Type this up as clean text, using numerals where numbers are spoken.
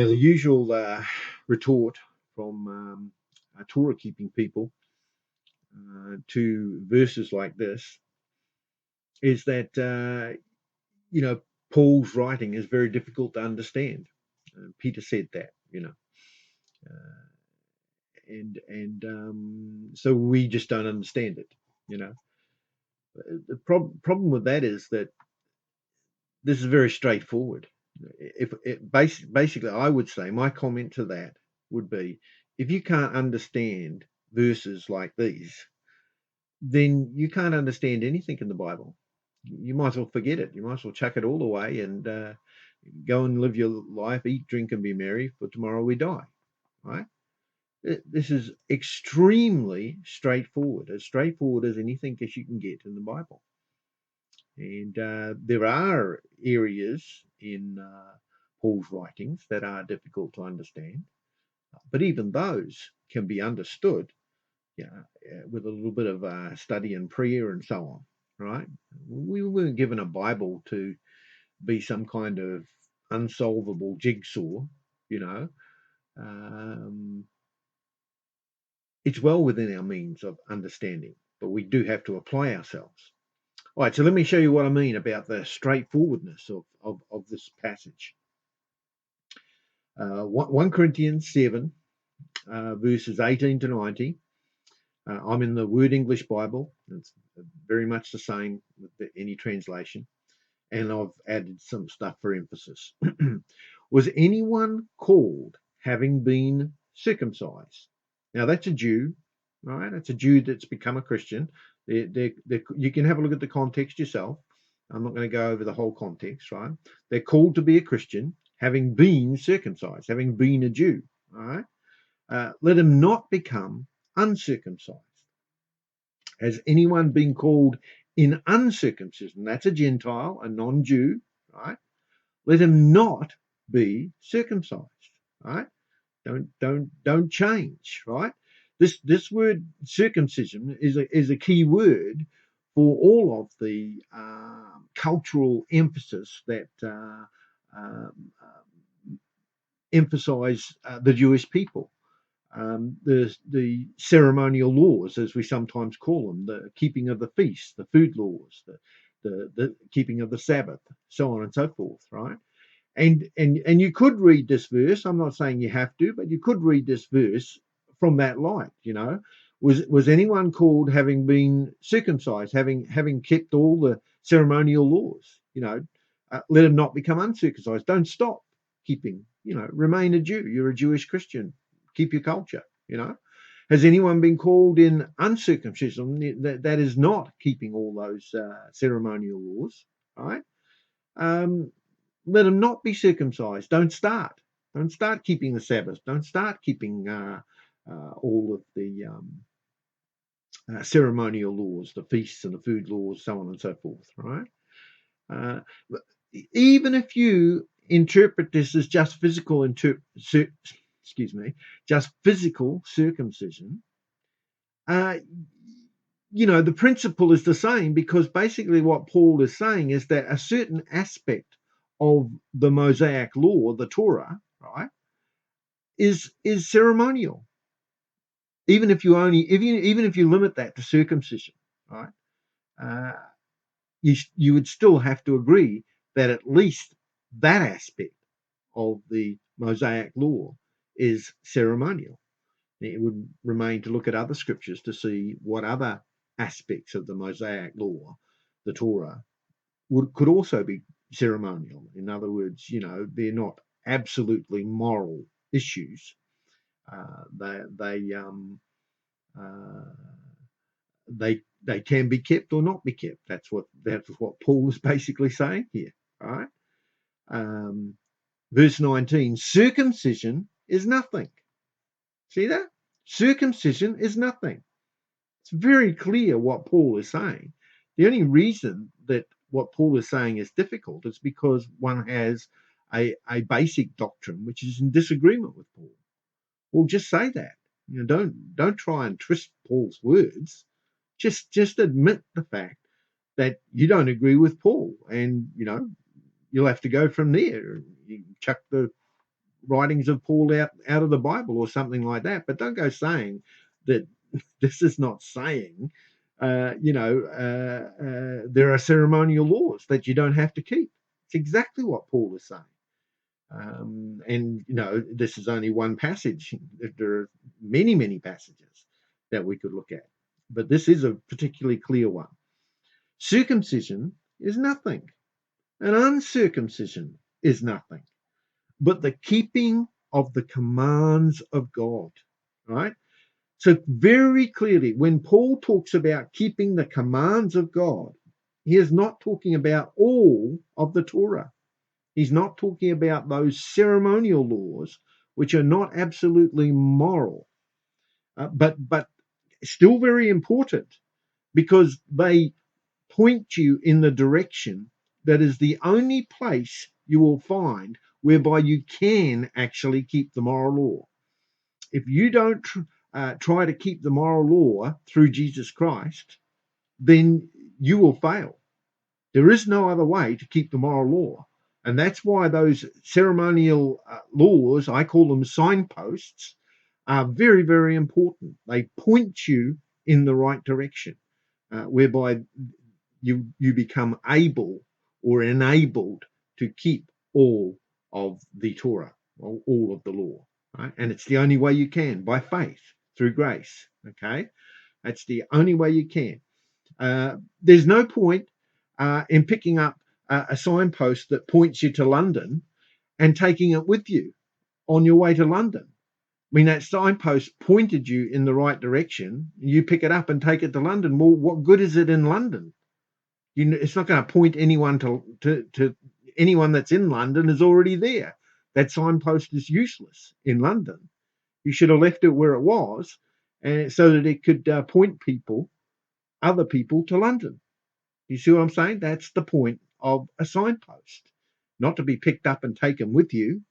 Now, the usual retort from Torah-keeping people to verses like this is that, Paul's writing is very difficult to understand. Peter said that, so we just don't understand it. The problem with that is that this is very straightforward. Basically, I would say my comment to that would be, if you can't understand verses like these, then you can't understand anything in the Bible. You might as well forget it. You might as well chuck it all away and go and live your life, eat, drink, and be merry, for tomorrow we die. Right? This is extremely straightforward, as straightforward as anything as you can get in the Bible. And there are areas in Paul's writings that are difficult to understand, but even those can be understood, with a little bit of study and prayer and so on, right? We weren't given a Bible to be some kind of unsolvable jigsaw, It's well within our means of understanding, but we do have to apply ourselves. All right, so let me show you what I mean about the straightforwardness of this passage. 1 Corinthians 7, verses 18 to 90. I'm in the Word English Bible. It's very much the same with any translation. And I've added some stuff for emphasis. Was anyone called having been circumcised? Now, that's a Jew, right? That's a Jew that's become a Christian. You can have a look at the context yourself. I'm not going to go over the whole context, right? They're called to be a Christian, having been circumcised, having been a Jew, all right? Let him not become uncircumcised. Has anyone been called in uncircumcision? That's a Gentile, a non-Jew, right? Let him not be circumcised, right? Don't change, right? This word circumcision is a key word for all of the cultural emphasis that emphasize the Jewish people. The ceremonial laws, as we sometimes call them, the keeping of the feast, the food laws, the keeping of the Sabbath, so on and so forth, right? And you could read this verse. I'm not saying you have to, but you could read this verse from that light. Was anyone called having been circumcised, having kept all the ceremonial laws? Let him not become uncircumcised. Don't stop keeping. Remain a Jew. You're a Jewish Christian. Keep your culture. Has anyone been called in uncircumcision? That is not keeping all those ceremonial laws, right? Let them not be circumcised. Don't start keeping the Sabbath. Don't start keeping all of the ceremonial laws, the feasts and the food laws, so on and so forth, right? Even if you interpret this as just physical just physical circumcision, the principle is the same, because basically what Paul is saying is that a certain aspect of the Mosaic law, the Torah, right, is ceremonial. Even if you limit that to circumcision, right, you would still have to agree that at least that aspect of the Mosaic law is ceremonial. It would remain to look at other scriptures to see what other aspects of the Mosaic law, the Torah, could also be ceremonial. In other words, they're not absolutely moral issues. They can be kept or not be kept. That's what Paul is basically saying here. All right. Verse 19: circumcision is nothing. See that? Circumcision is nothing. It's very clear what Paul is saying. The only reason that what Paul is saying is difficult is because one has a basic doctrine which is in disagreement with Paul. Well, just say that. Don't try and twist Paul's words. Just admit the fact that you don't agree with Paul, and you'll have to go from there. You chuck the writings of Paul out of the Bible or something like that. But don't go saying that this is not saying, there are ceremonial laws that you don't have to keep. It's exactly what Paul is saying. And this is only one passage. There are many, many passages that we could look at, but this is a particularly clear one. Circumcision is nothing, and uncircumcision is nothing, but the keeping of the commands of God. Right? So very clearly, when Paul talks about keeping the commands of God, he is not talking about all of the Torah. He's not talking about those ceremonial laws, which are not absolutely moral, but still very important, because they point you in the direction that is the only place you will find whereby you can actually keep the moral law. If you don't try to keep the moral law through Jesus Christ, then you will fail. There is no other way to keep the moral law. And that's why those ceremonial laws, I call them signposts, are very, very important. They point you in the right direction, whereby you become able or enabled to keep all of the Torah, all of the law. Right? And it's the only way you can, by faith, through grace. Okay? That's the only way you can. There's no point in picking up a signpost that points you to London and taking it with you on your way to London. I mean, that signpost pointed you in the right direction. You pick it up and take it to London. Well, what good is it in London? It's not going to point anyone to anyone that's in London is already there. That signpost is useless in London. You should have left it where it was, so that it could point other people to London. You see what I'm saying? That's the point of a signpost, not to be picked up and taken with you.